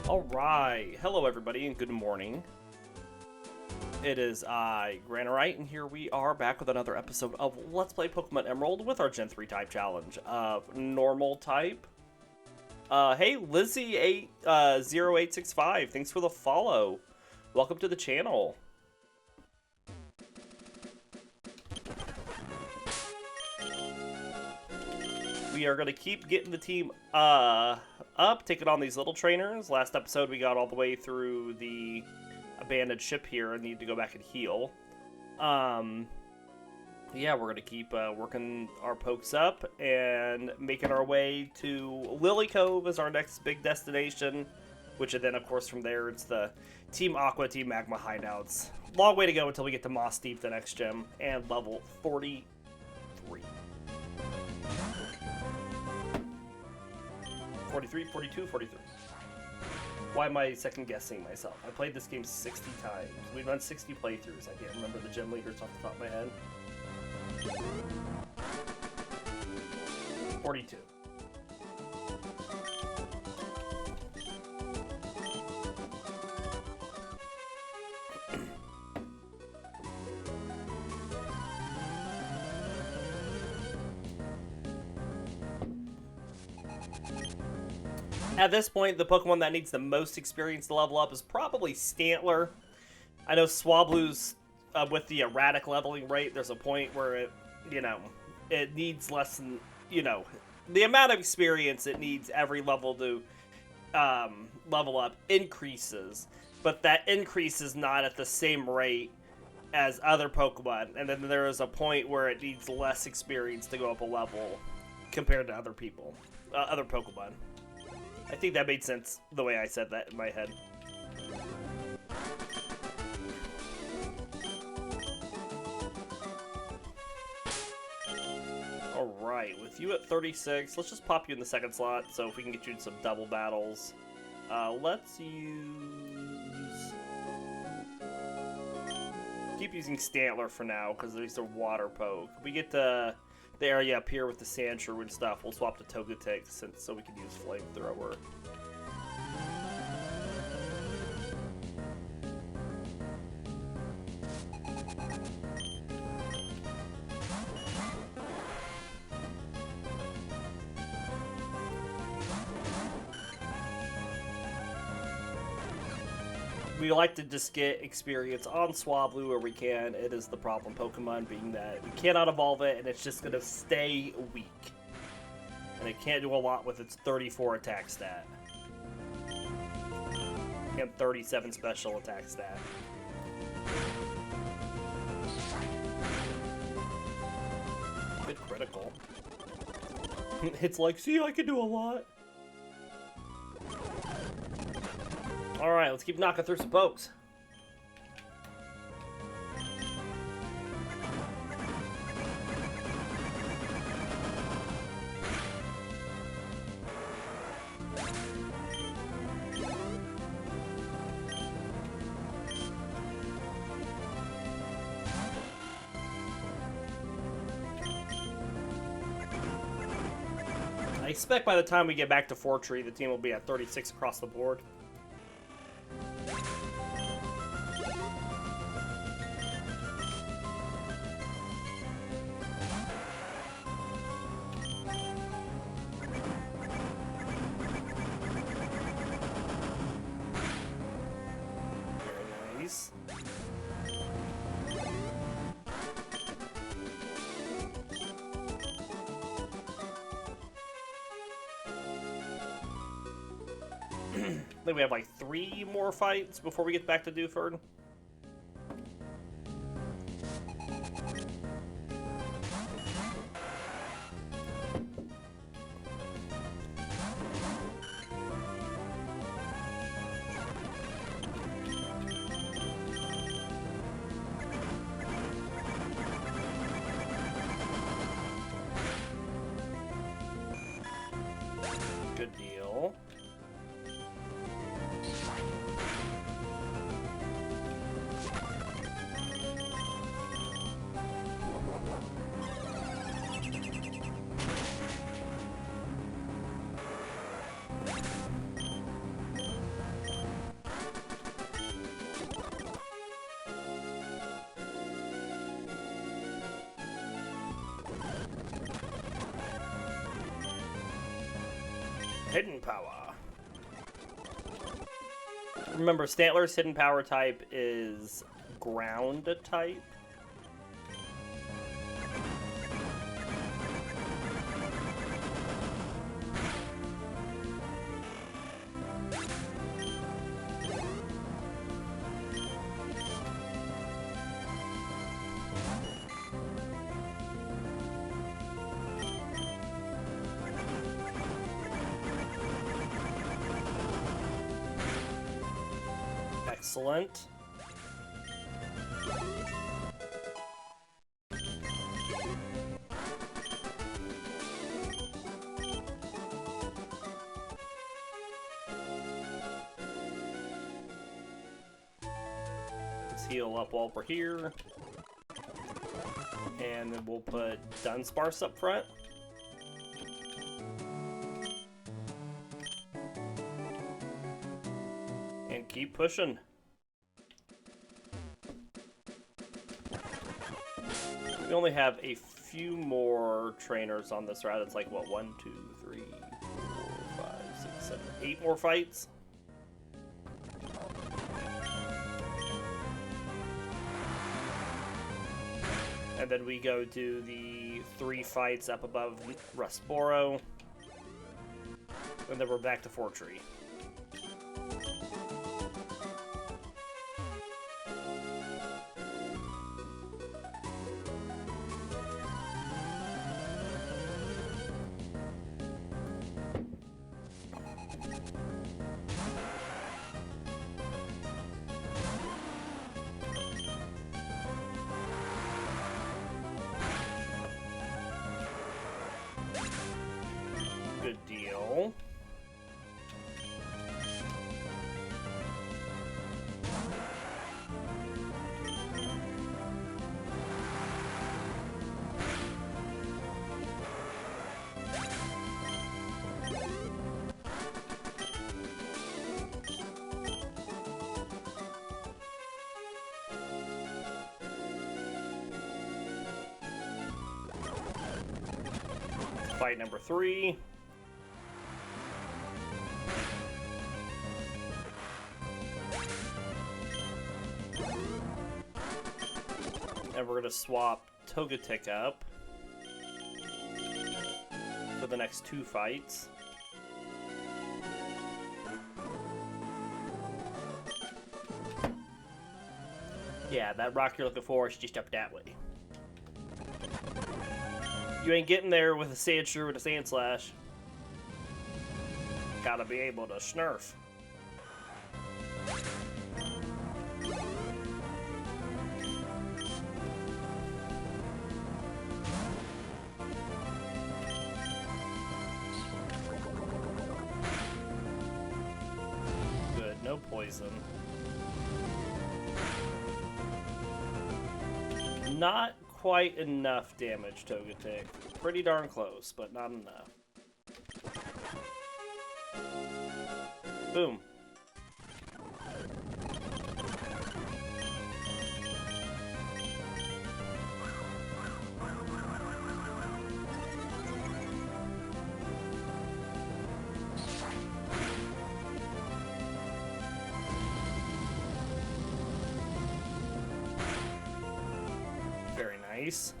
Alright, hello everybody and good morning. It is I, Granorite, and here we are back with another episode of Let's Play Pokemon Emerald with our Gen 3 type challenge of normal type. Hey, Lizzie0865, thanks for the follow. Welcome to the channel. We are going to keep getting the team up, taking on these little trainers. Last episode we got all the way through the abandoned ship here and need to go back and heal. Yeah, we're going to keep working our pokes up and making our way to Lilycove as our next big destination, which then, of course, from there it's the Team Aqua, Team Magma hideouts. Long way to go until we get to Moss Deep, the next gym, and level 43. 43, 42, 43. Why am I second guessing myself? I played this game 60 times. We've done 60 playthroughs. I can't remember the gym leaders off the top of my head. 42. At this point, the Pokemon that needs the most experience to level up is probably Stantler. I know Swablu's, with the erratic leveling rate, there's a point where it, it needs less than, the amount of experience it needs every level to level up increases. But that increase is not at the same rate as other Pokemon. And then there is a point where it needs less experience to go up a level compared to other people, other Pokemon. I think that made sense the way I said that in my head. Alright, with you at 36, let's just pop you in the second slot so if we can get you in some double battles. Let's keep using Stantler for now because there's a water poke. We get to the area up here with the Sandshrew and stuff, we'll swap to Togetic so we can use Flamethrower. We like to just get experience on Swablu where we can. It is the problem Pokemon, being that we cannot evolve it and it's just going to stay weak. And it can't do a lot with its 34 attack stat. And 37 special attack stat. Good critical. It's like, see, I can do a lot. Alright, let's keep knocking through some pokes. I expect by the time we get back to Fortree, the team will be at 36 across the board. I think we have like 3 more fights before we get back to Dewford. Good deal. Hidden power. Remember, Stantler's hidden power type is ground type. Excellent. Let's heal up while we're here. And then we'll put Dunsparce up front. And keep pushing. We only have a few more trainers on this route. It's like, what, 1, 2, 3, 4, 5, 6, 7, 8 more fights? And then we go do the 3 fights up above Rustboro. And then we're back to Fortree. Good deal. Fight number 3. And we're going to swap Togetic up for the next 2 fights. Yeah, that rock you're looking for is just up that way. You ain't getting there with a Sand Shrew and a Sand Slash. Gotta be able to snurf. Good, no poison. Not quite enough damage, Togetic. Pretty darn close, but not enough. Boom. Very nice.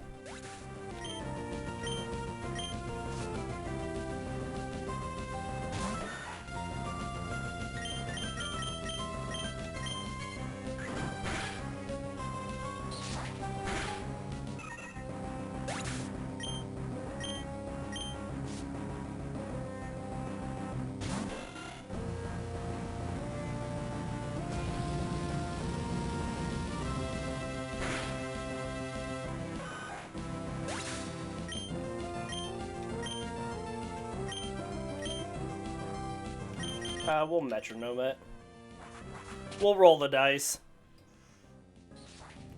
We'll metronome it. We'll roll the dice.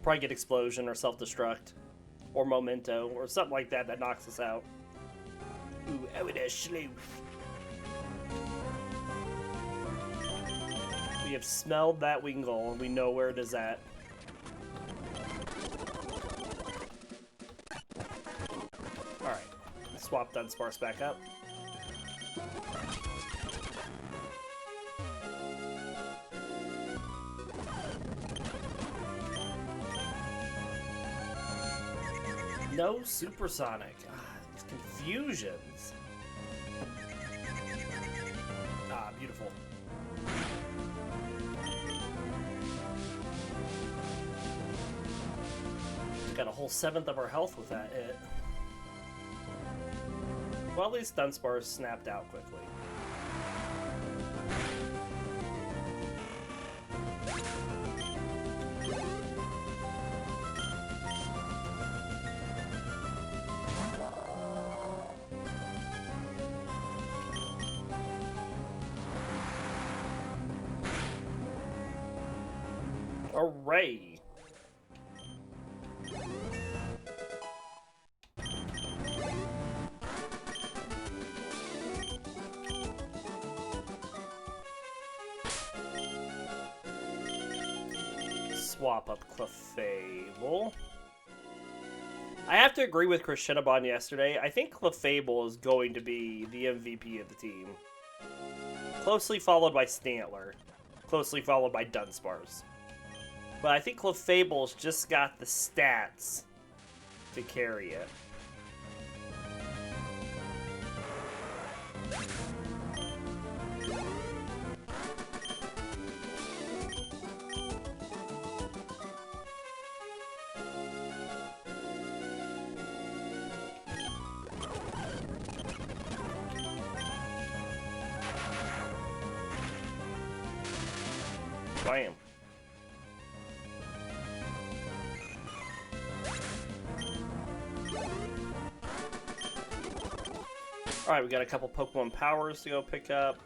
Probably get Explosion or Self-Destruct. Or Memento, or something like that that knocks us out. Ooh, oh, it is sleuth. We have smelled that Wingull, and we know where it is at. Alright, swap Dunsparce back up. No supersonic. These confusions. Beautiful. Got a whole 7th of our health with that hit. Well, at least Dunsparce snapped out quickly. Hooray! Swap up Clefable. I have to agree with Krishinabon yesterday. I think Clefable is going to be the MVP of the team. Closely followed by Stantler. Closely followed by Dunsparce. But I think Clefable's just got the stats to carry it. Bam. Alright, we got a couple Pokemon powers to go pick up.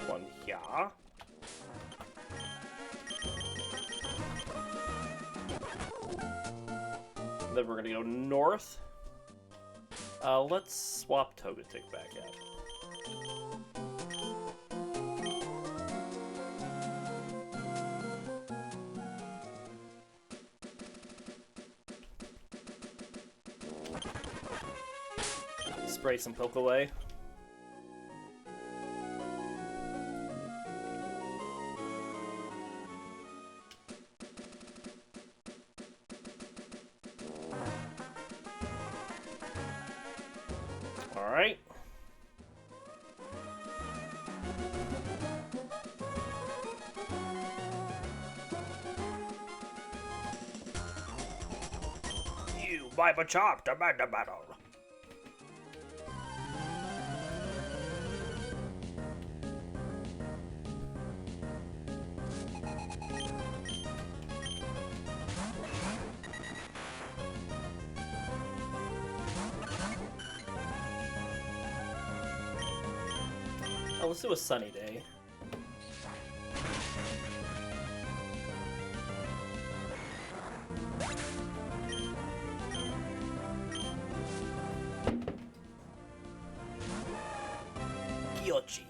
One here. Then we're gonna go north. Let's swap Togetic back out. Spray some poke away. Alright. You, my Machop, demand a battle. Oh, let's do a sunny day. Gyochi.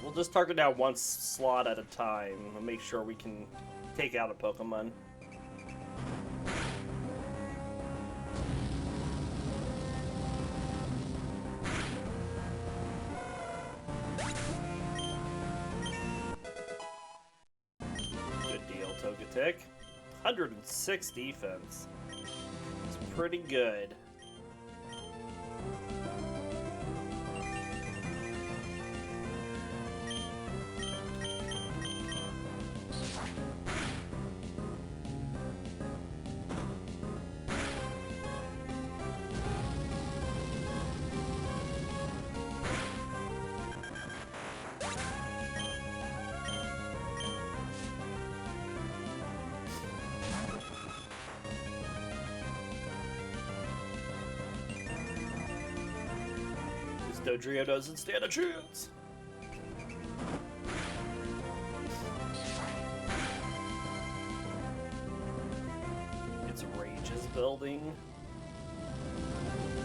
We'll just target down one slot at a time and make sure we can take out a Pokemon. Good deal, Togetic. 106 defense. It's pretty good. Dodrio doesn't stand a chance. building.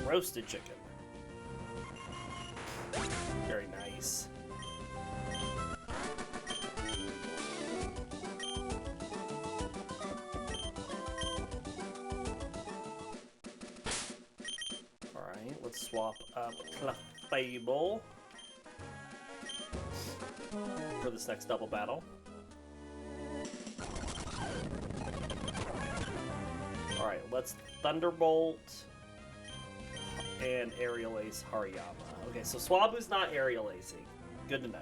Roasted chicken. Very nice. Alright, let's swap up Clefable for this next double battle. Alright, let's Thunderbolt and Aerial Ace Hariyama. Okay, so Swablu's not Aerial Acing. Good to know.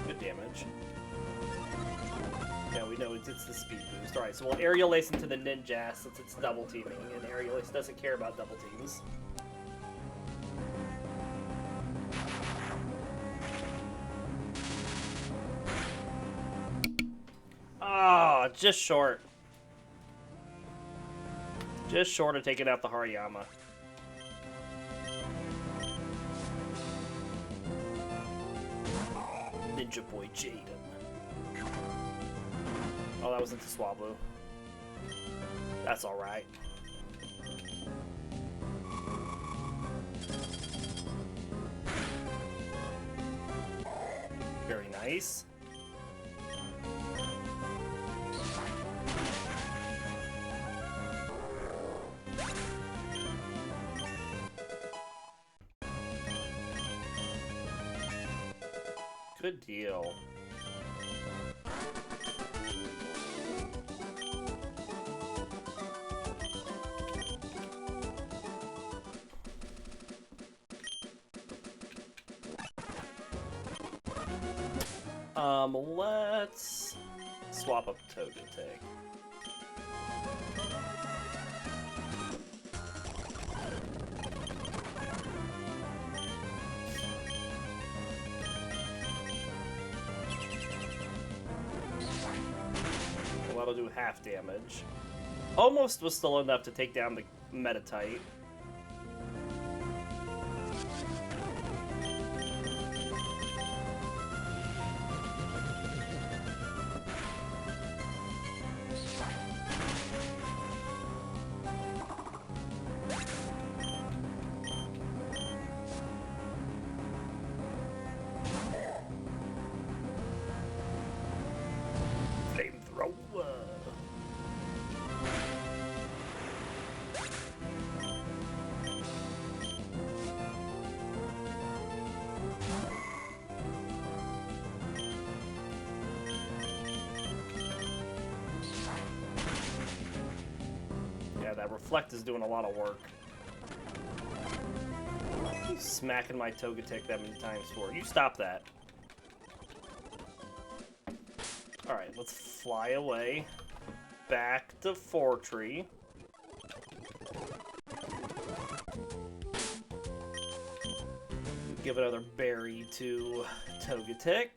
Good damage. Yeah, we know it's the speed boost. Alright, so we'll Aerial Ace into the Ninja since it's double teaming, and Aerial Ace doesn't care about double teams. Oh, just short. Just short of taking out the Hariyama. Ninja Boy Jaden. Oh, that was into Swablu. That's alright. Very nice. Good deal. Let's swap up Togetic. Well, that'll do half damage. Almost was still enough to take down the Metatite. That Reflect is doing a lot of work. He's smacking my Togetic that many times for. You stop that. Alright, let's fly away. Back to Fortree. Give another berry to Togetic.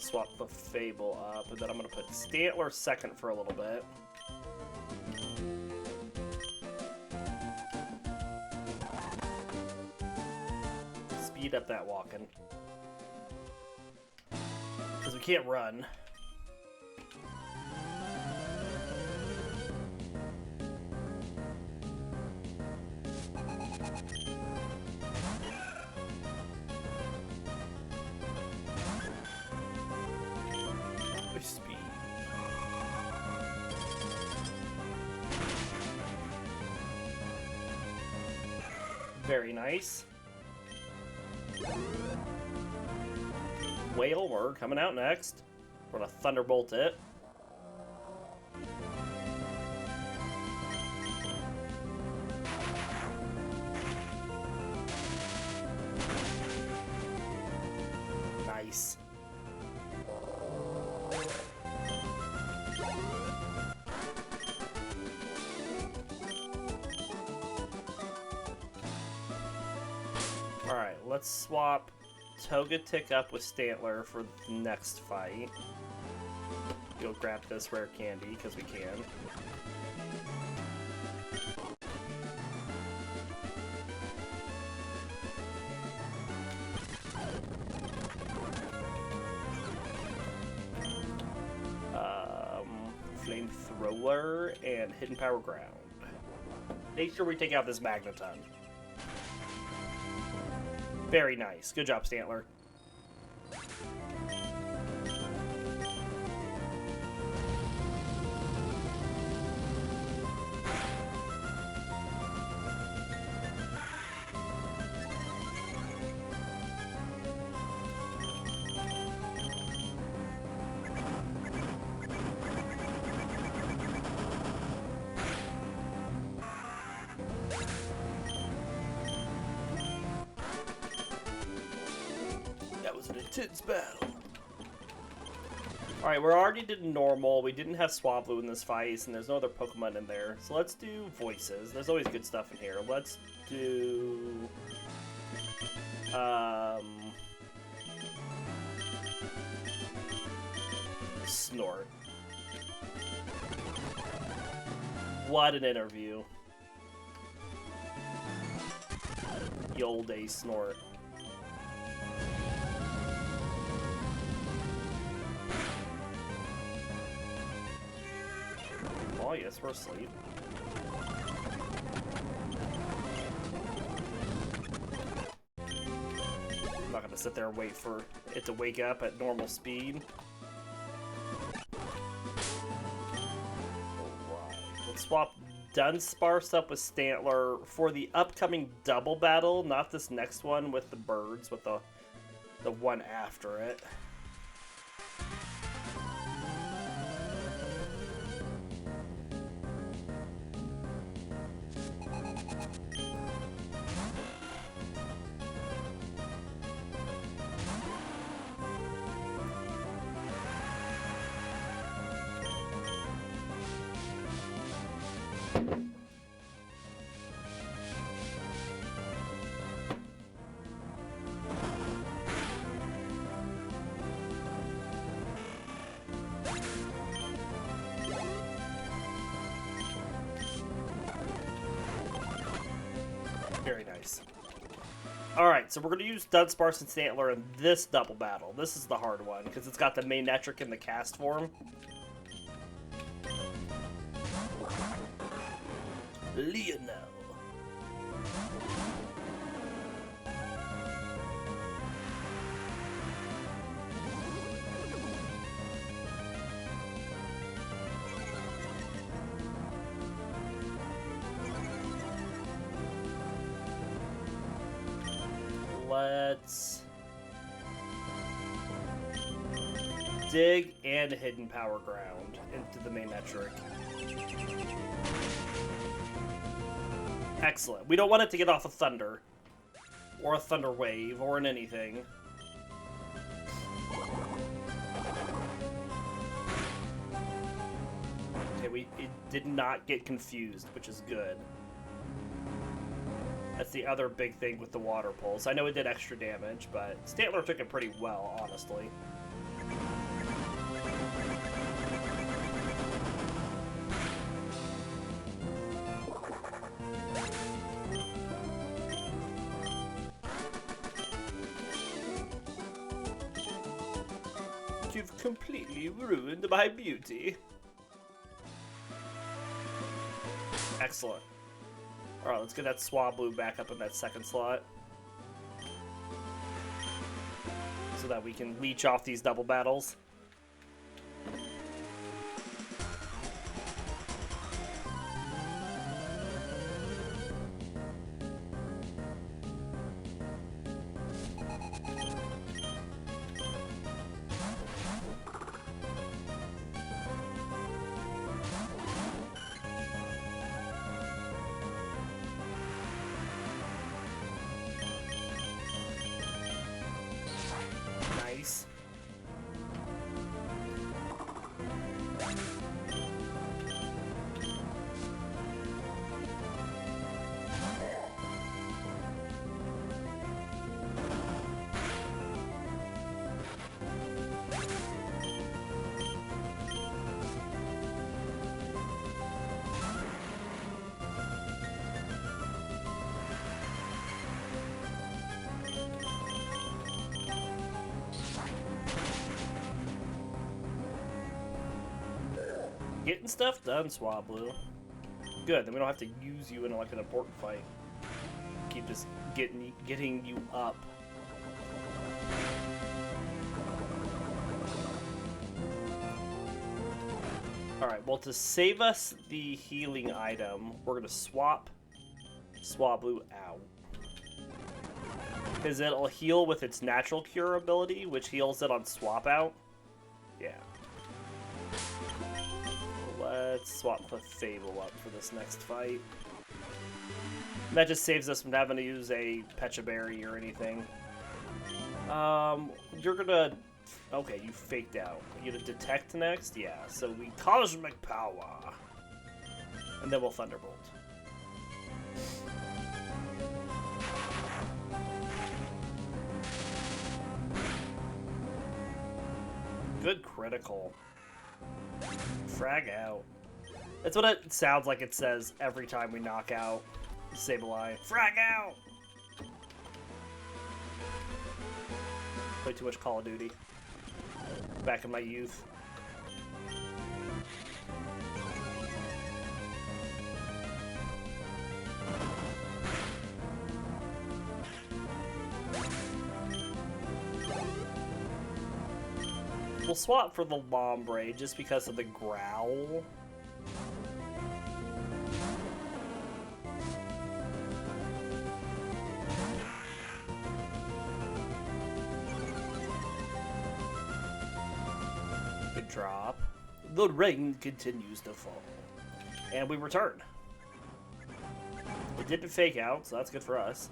Swap the Clefable up, and then I'm going to put Stantler second for a little bit. Speed up that walking. Because we can't run. Speed. Very nice. Whalmer coming out next. We're gonna Thunderbolt it. Nice. Alright, let's swap Togetic up with Stantler for the next fight. Go grab this rare candy, because we can. Flamethrower and Hidden Power Ground. Make sure we take out this Magneton. Very nice. Good job, Stantler. Intense battle. Alright, we're already did normal. We didn't have Swablu in this fight, and there's no other Pokemon in there. So let's do voices. There's always good stuff in here. Let's do... Snort. What an interview. The old days Snort. Oh, yes, we're asleep. I'm not gonna sit there and wait for it to wake up at normal speed. Alright, let's swap Dunsparce up with Stantler for the upcoming double battle, not this next one with the birds, with the one after it. Very nice. Alright, so we're going to use Dunsparce and Stantler in this double battle. This is the hard one, because it's got the Manectric in the cast form. Lionel. Let's dig and Hidden Power Ground into the Manectric. Excellent. We don't want it to get off a Thunder, or a Thunder Wave, or in anything. Okay, it did not get confused, which is good. That's the other big thing with the Water Pulse. I know it did extra damage, but Stantler took it pretty well, honestly. You've completely ruined my beauty. Excellent. Alright, let's get that Swablu back up in that second slot. So that we can leech off these double battles. getting stuff done, Swablu. Good, then we don't have to use you in like an important fight. Keep just getting you up. Alright, well, to save us the healing item, we're going to swap Swablu out. Because it'll heal with its natural cure ability, which heals it on swap out. Yeah. Let's swap Clefable up for this next fight. And that just saves us from having to use a Pecha Berry or anything. You're gonna... Okay, you faked out. You gonna detect next? Yeah, so we Cosmic Power. And then we'll Thunderbolt. Good critical. Frag out. That's what it sounds like it says every time we knock out Sableye. Frag out! Play too much Call of Duty. Back in my youth. We'll swap for the Lombre just because of the growl. Good drop. The rain continues to fall. And we return. It didn't fake out, so that's good for us.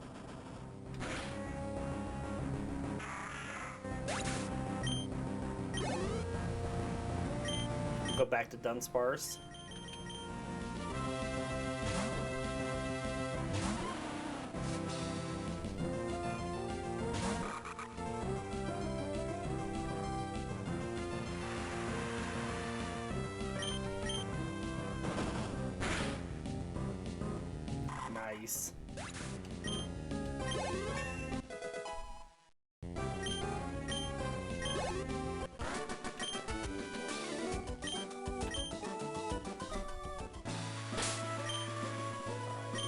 Go back to Dunsparce. Nice.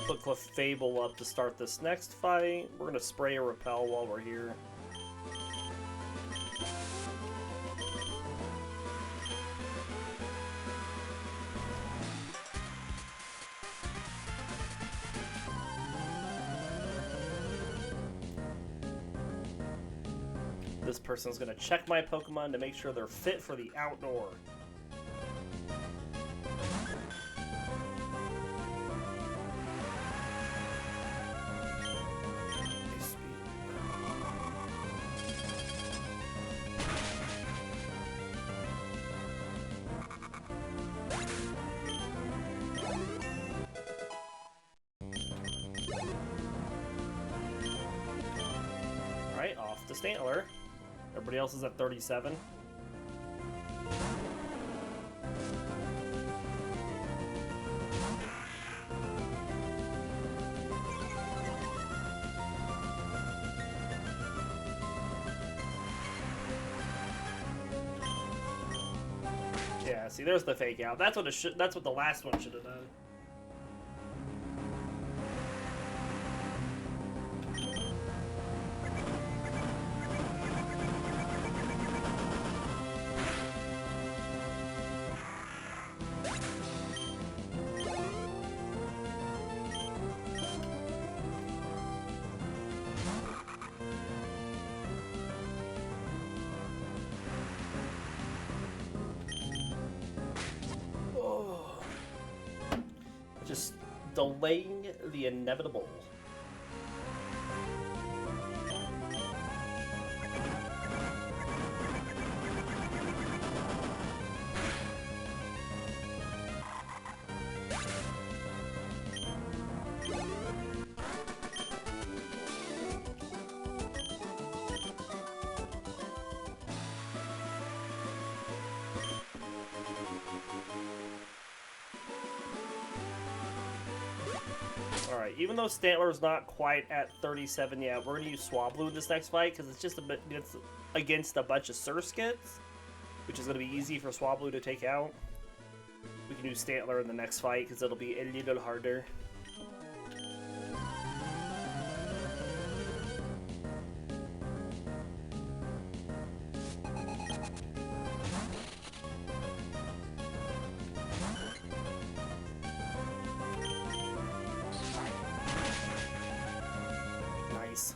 Put Clefable up to start this next fight. We're gonna spray a repel while we're here. This person's gonna check my Pokemon to make sure they're fit for the outdoor. Alright, off to Stantler. Everybody else is at 37. Yeah, see, there's the fake out. That's what it should. That's what the last one should have done. Just delaying the inevitable. Alright, even though Stantler's not quite at 37 yet, we're going to use Swablu in this next fight, because it's just a bit against a bunch of Surskits, which is going to be easy for Swablu to take out. We can do Stantler in the next fight because it'll be a little harder. Nice.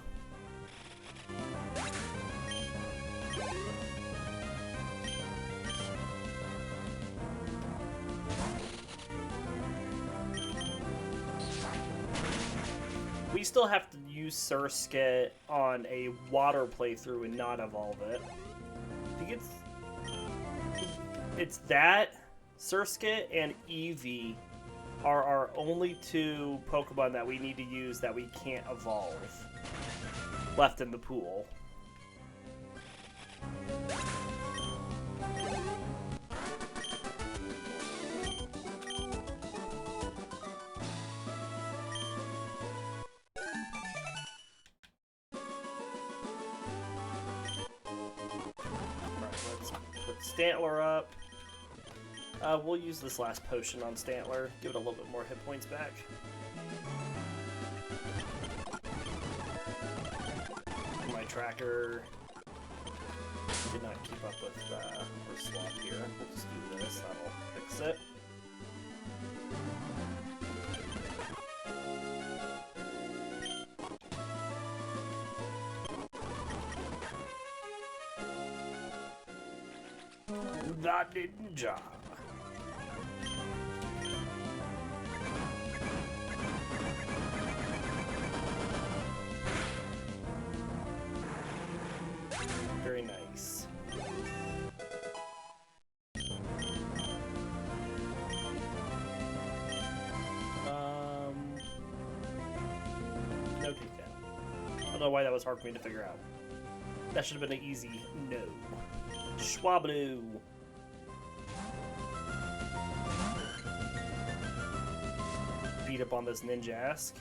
We still have to use Surskit on a water playthrough and not evolve it. I think it's that, Surskit, and Eevee are our only two Pokemon that we need to use that we can't evolve left in the pool. Stantler up. We'll use this last potion on Stantler. Give it a little bit more hit points back. My tracker did not keep up with our swap here. We'll just do this. That'll fix it. The ninja. Very nice. No takedown. I don't know why that was hard for me to figure out. That should have been an easy no. Swablu. Beat up on this Ninjask.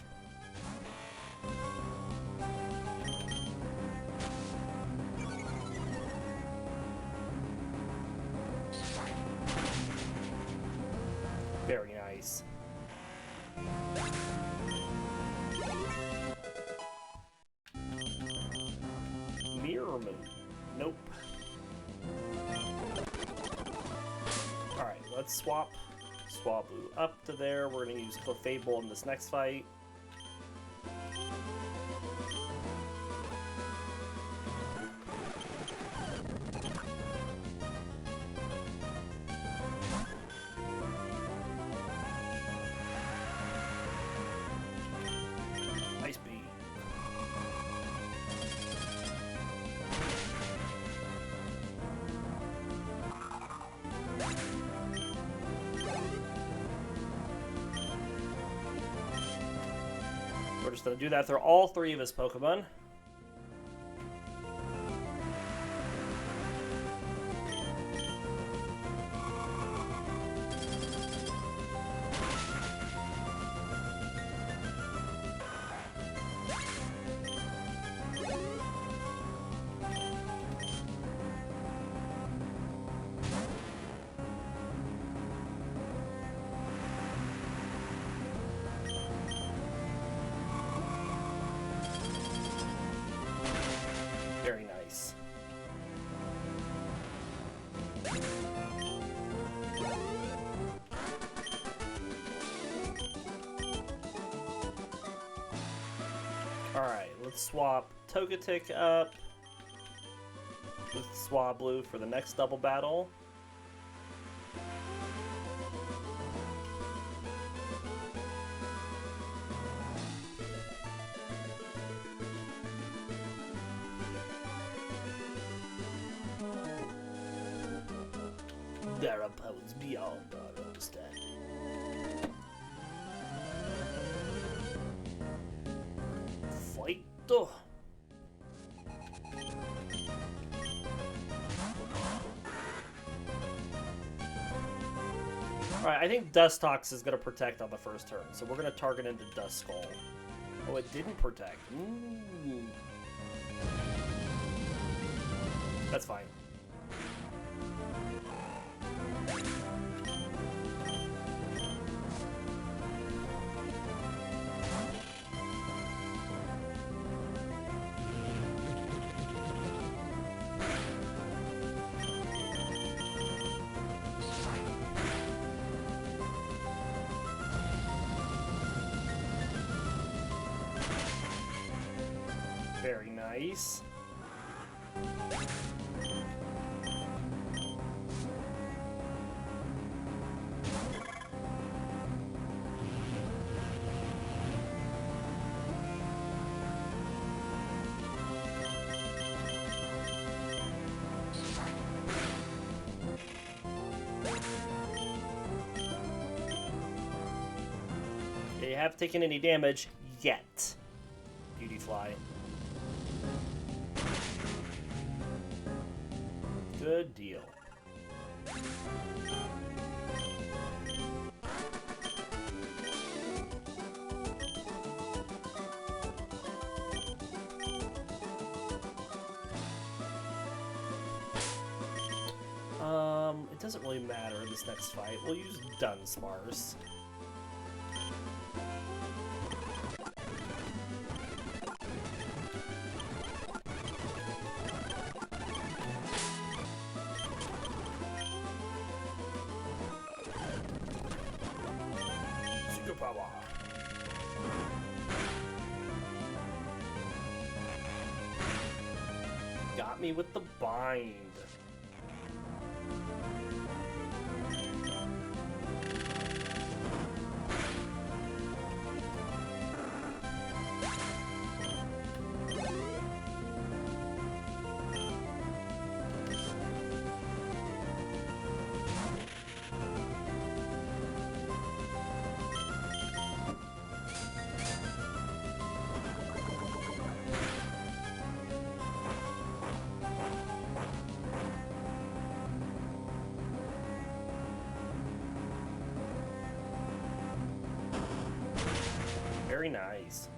Very nice. Mirror move. Nope. Alright, let's swap Swablu up to there. We're going to use Clefable in this next fight. Nice beat. We're just going to do that through all three of his Pokemon. Very nice. Alright, let's swap Togetic up with Swablu for the next double battle. There are powers beyond our understanding. Fight! Alright, I think Dustox is going to protect on the first turn, so we're going to target into Duskull. Oh, it didn't protect. Ooh. That's fine. Very nice. You haven't taken any damage yet, Beautyfly. Good deal. It doesn't really matter in this next fight. We'll use Dunsparce. Got me with the bind. Very nice.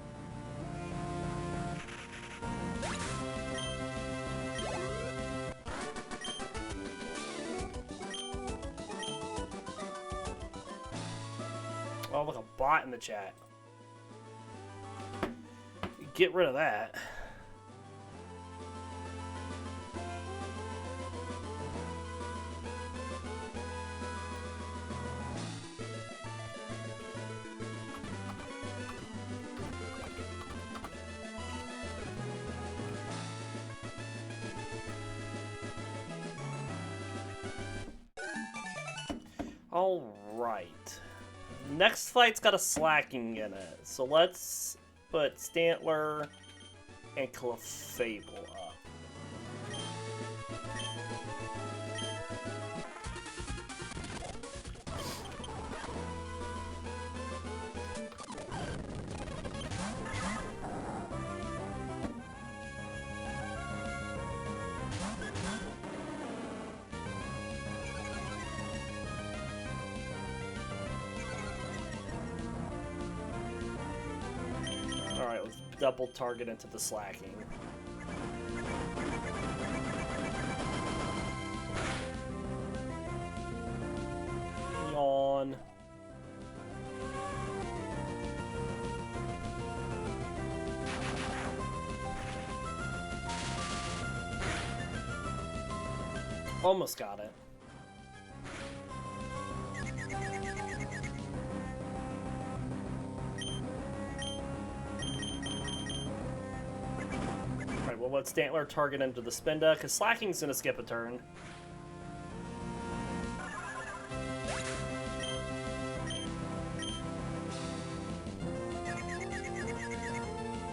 Oh, look, a bot in the chat. Get rid of that. Alright. Next fight's got a slacking in it. So let's put Stantler and Clefable up. Alright, let's double target into the slacking. Yawn. Almost got it. Alright, we'll let Stantler target into the Spinda, because Slacking's gonna skip a turn.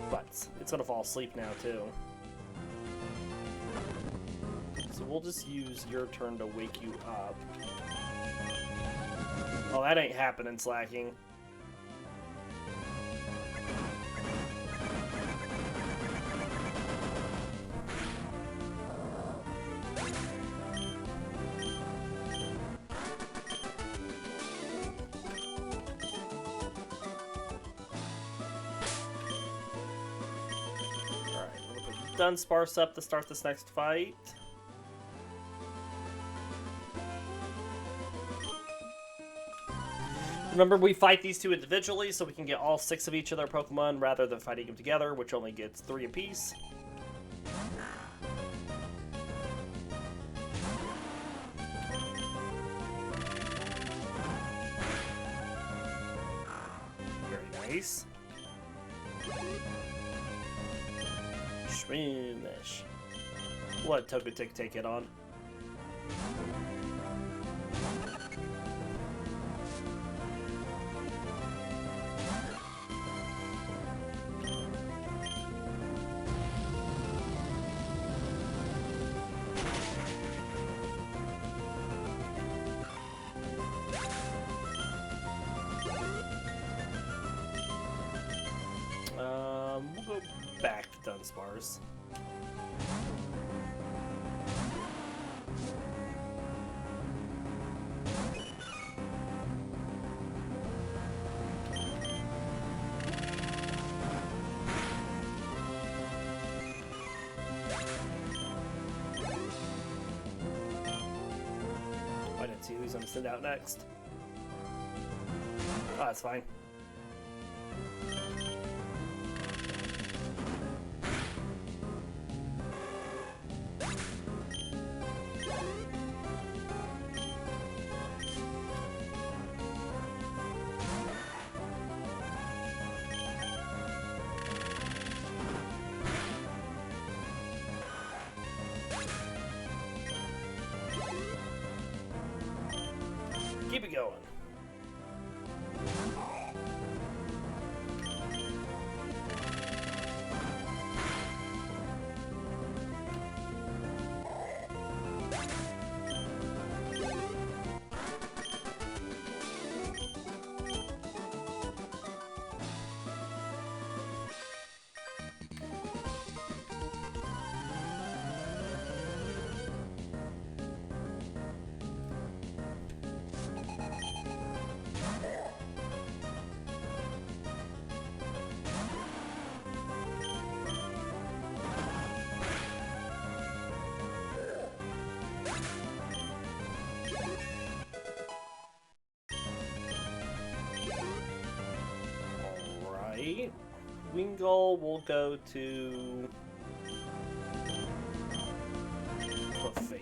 But it's gonna fall asleep now, too. So we'll just use your turn to wake you up. Oh, that ain't happening, Slacking. Alright, we're gonna put Dunsparce up to start this next fight. Remember, we fight these two individually, so we can get all 6 of each of their Pokemon rather than fighting them together, which only gets 3 apiece. Very nice. Shroomish. Let Togetic take it on. We'll go back to Dunsparce. I didn't see who's going to send out next. Oh, that's fine. Keep it going. Wingull will go to Clefable.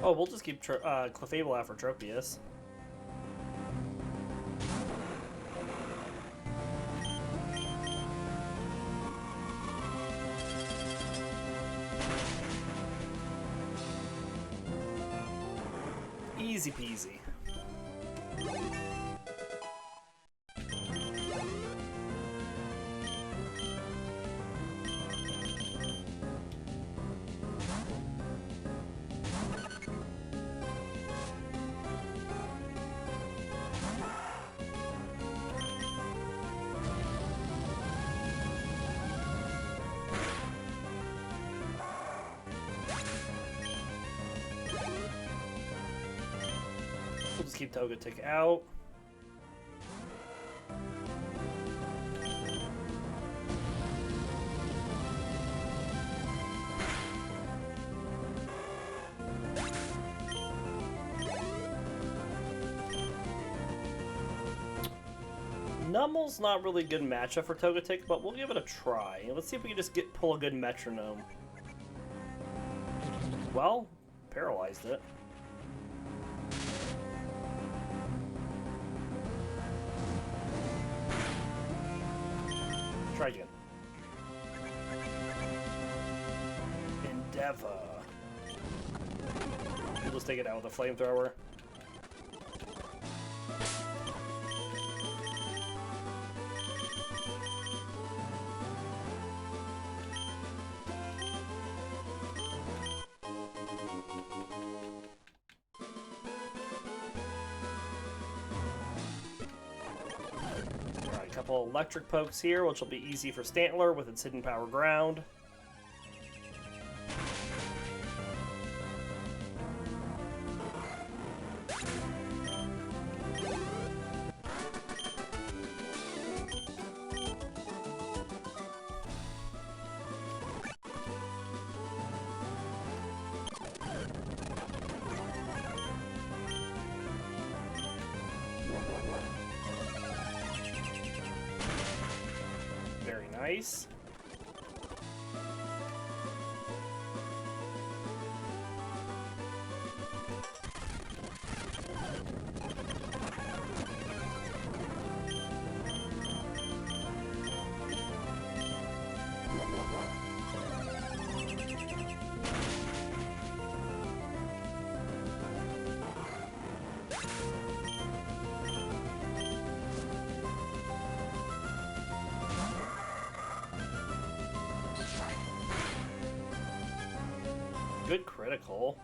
Oh, we'll just keep Clefable out for Tropius. Easy peasy. We'll just keep Togetic out. Nummel's not really a good matchup for Togetic, but we'll give it a try. Let's see if we can just pull a good metronome. Well, paralyzed it. Try again. Endeavor. We'll just take it out with a flamethrower. Couple electric pokes here, which will be easy for Stantler with its hidden power ground. Nice. Good critical.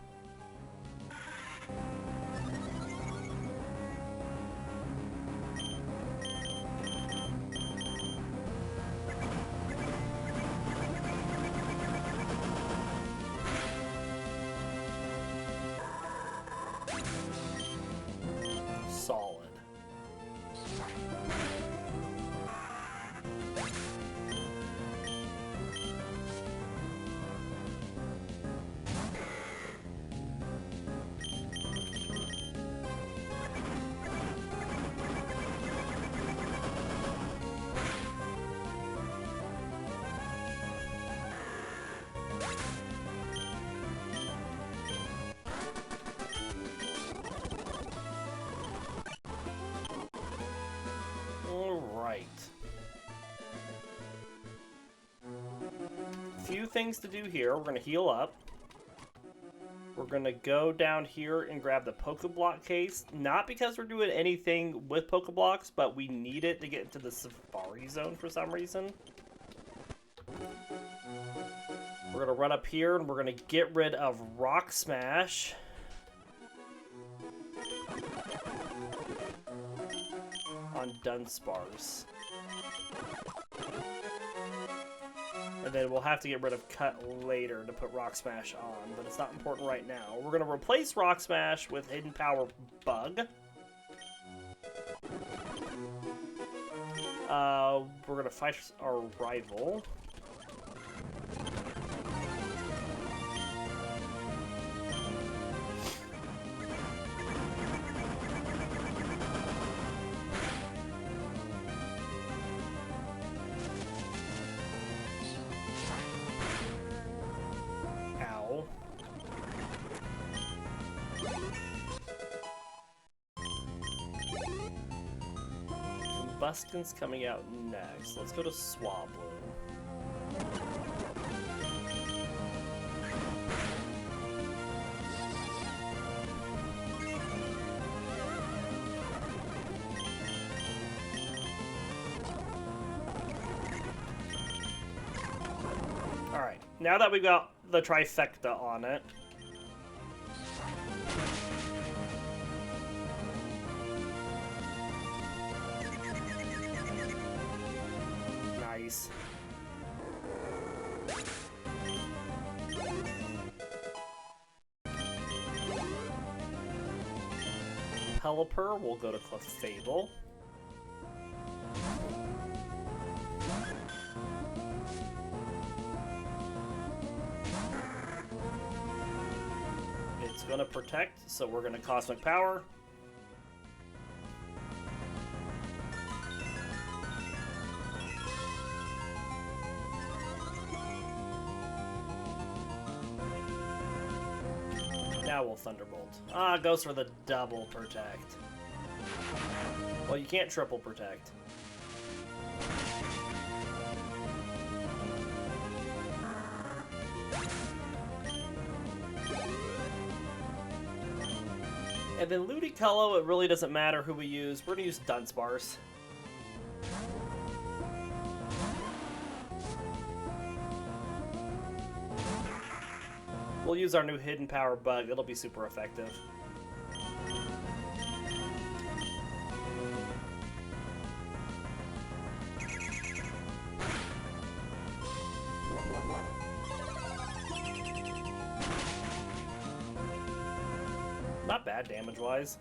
Solid. Few things to do here. We're going to heal up. We're going to go down here and grab the Pokeblock case. Not because we're doing anything with Pokeblocks, but we need it to get into the Safari Zone for some reason. We're going to run up here and we're going to get rid of Rock Smash. On Dunsparce. And then we'll have to get rid of Cut later to put Rock Smash on, but it's not important right now. We're going to replace Rock Smash with Hidden Power Bug. We're going to fight our rival. Buskin's coming out next. Let's go to Swablu. Alright, now that we've got the trifecta on it, Pelipper will go to Clefable. It's going to protect, so we're going to Cosmic Power. Now we'll Thunderbolt. Ah, goes for the double protect. Well, you can't triple protect. And then Ludicolo, it really doesn't matter who we use. We're going to use Dunsparce. We'll use our new Hidden Power Bug. It'll be super effective. Not bad damage-wise.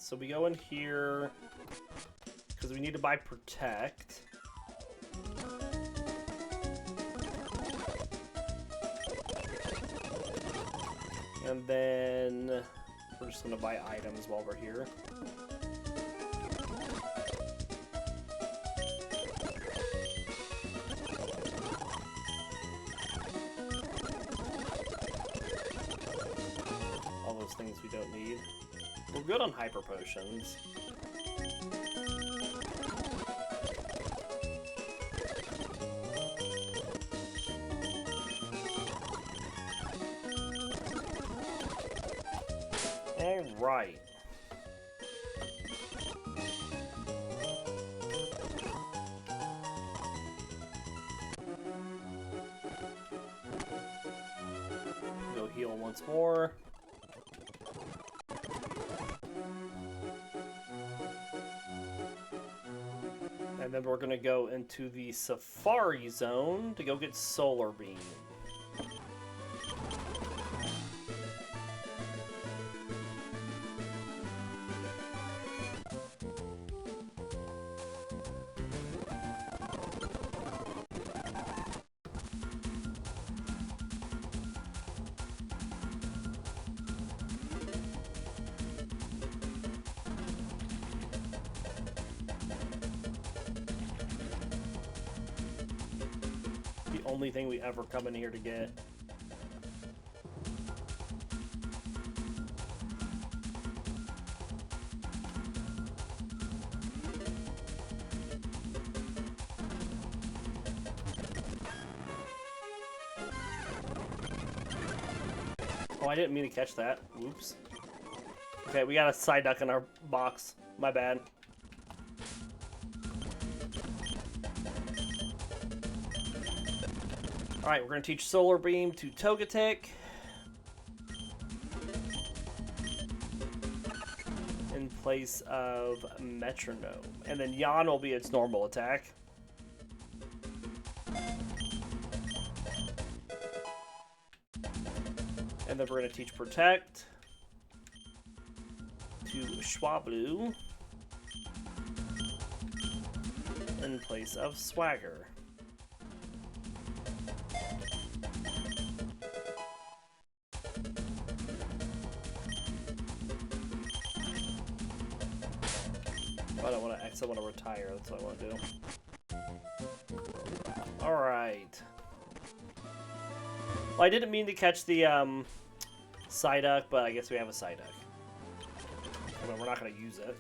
So we go in here because we need to buy Protect. And then we're just going to buy items while we're here. All those things we don't need. We're good on Hyper Potions. Alright. Go heal once more. And then we're going to go into the Safari Zone to go get Solar Beam. Only thing we ever come in here to get. Oh, I didn't mean to catch that. Oops. Okay, we got a Psyduck in our box. My bad. Alright, we're going to teach Solar Beam to Togetic. In place of Metronome. And then Yawn will be its normal attack. And then we're going to teach Protect to Swablu. In place of Swagger. I don't want to exit, I want to retire. That's what I want to do. Alright. Well, I didn't mean to catch the Psyduck, but I guess we have a Psyduck. I mean, we're not going to use it.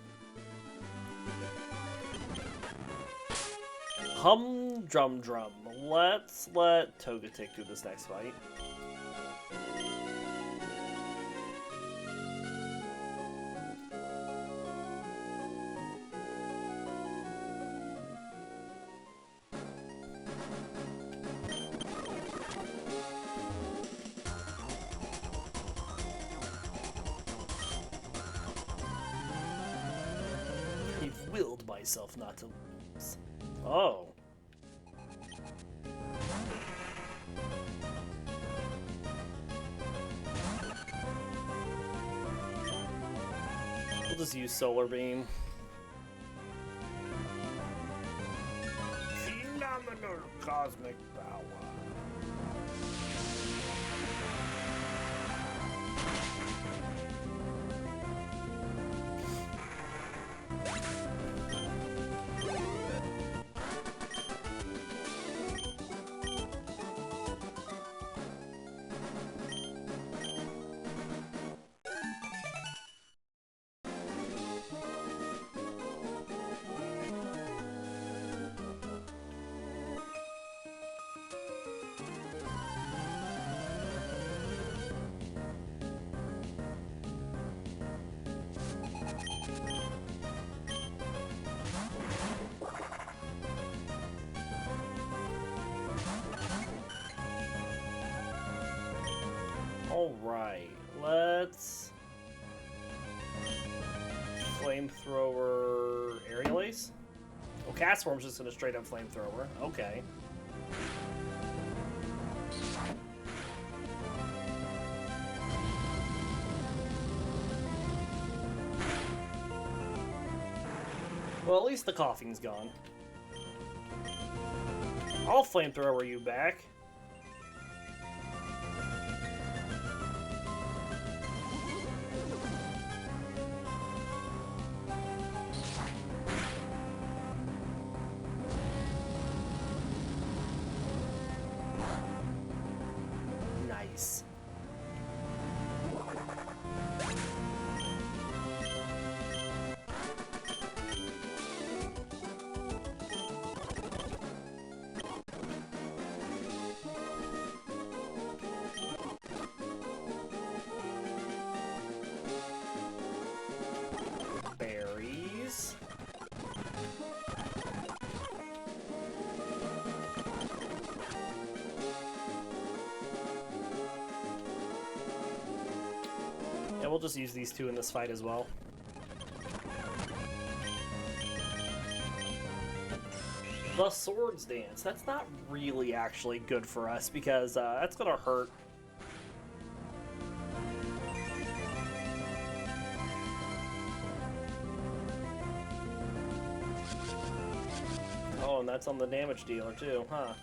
Drum. Let's let Togetic do this next fight. Willed myself not to lose. Oh. We'll just use Solar Beam. Phenomenal cosmic power. Alright, let's Flamethrower Aerial Ace? Oh, Castform's just gonna straight up Flamethrower. Okay. Well, at least the coughing's gone. I'll flamethrower you back. Nice. Berries. Yeah, we'll just use these two in this fight as well. The Swords Dance. That's not really actually good for us because that's gonna hurt. Oh, and that's on the damage dealer too, huh?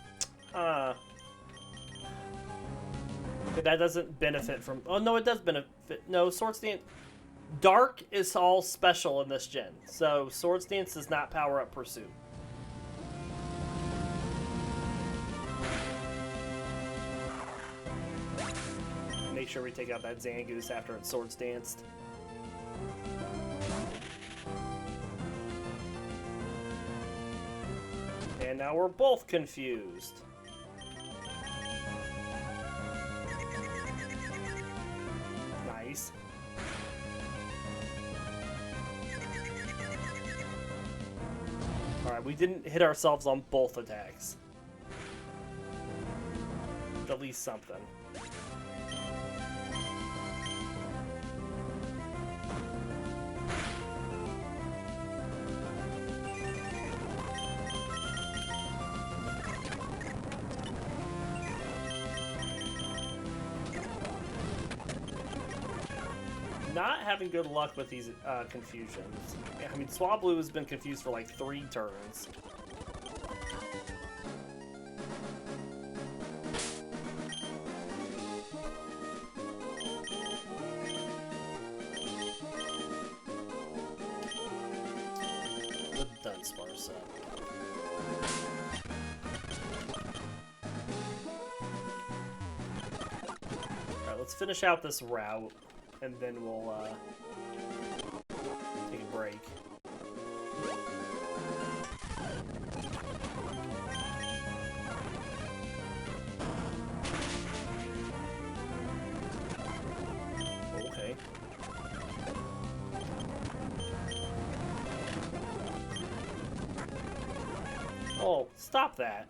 But that doesn't benefit from... Oh, no, it does benefit. No, Swords Dance... Dark is all special in this gen, so Swords Dance does not power up Pursuit. Make sure we take out that Zangoose after it's Swords Danced. And now we're both confused. Nice. Alright, we didn't hit ourselves on both attacks. At least something. Not having good luck with these confusions. I mean, Swablu has been confused for like 3 turns. The Dunsparce up. Alright, let's finish out this route. And then we'll take a break. Okay. Oh, stop that.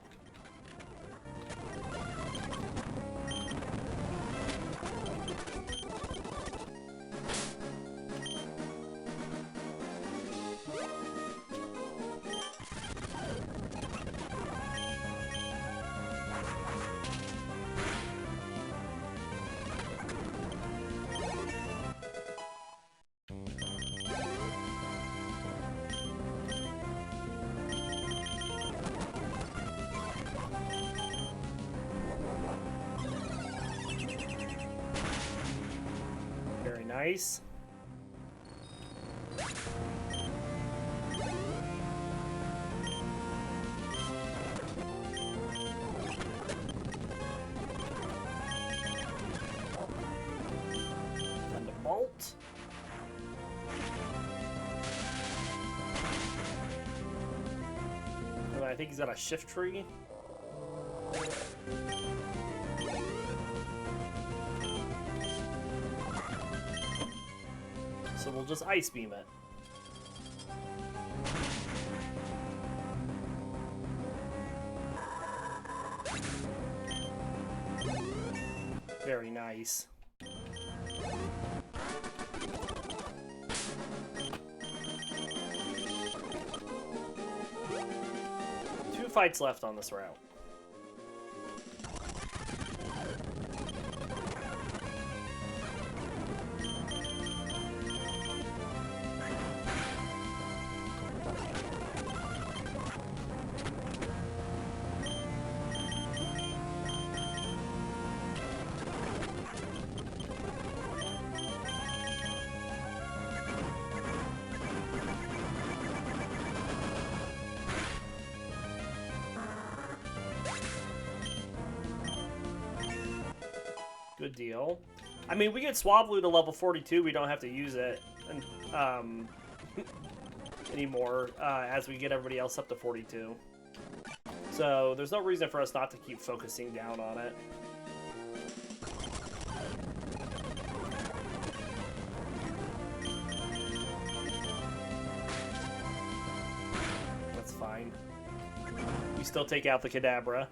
Nice. And a bolt. And I think he's got a shift tree. So we'll just Ice Beam it. Very nice. Two fights left on this route. Good deal. I mean, we get Swablu to level 42. We don't have to use it anymore as we get everybody else up to 42. So there's no reason for us not to keep focusing down on it. That's fine. We still take out the Kadabra.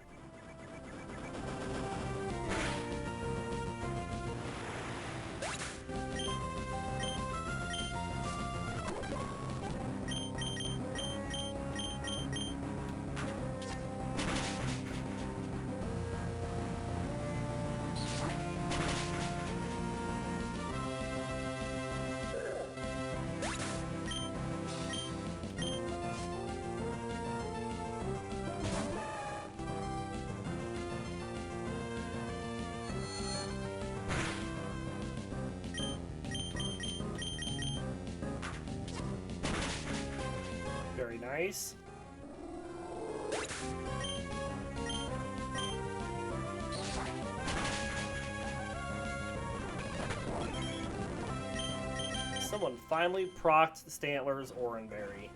Very nice. Someone finally procced the Stantler's Oranberry.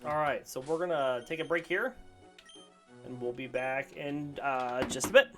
Alright, so we're gonna take a break here, and we'll be back in just a bit.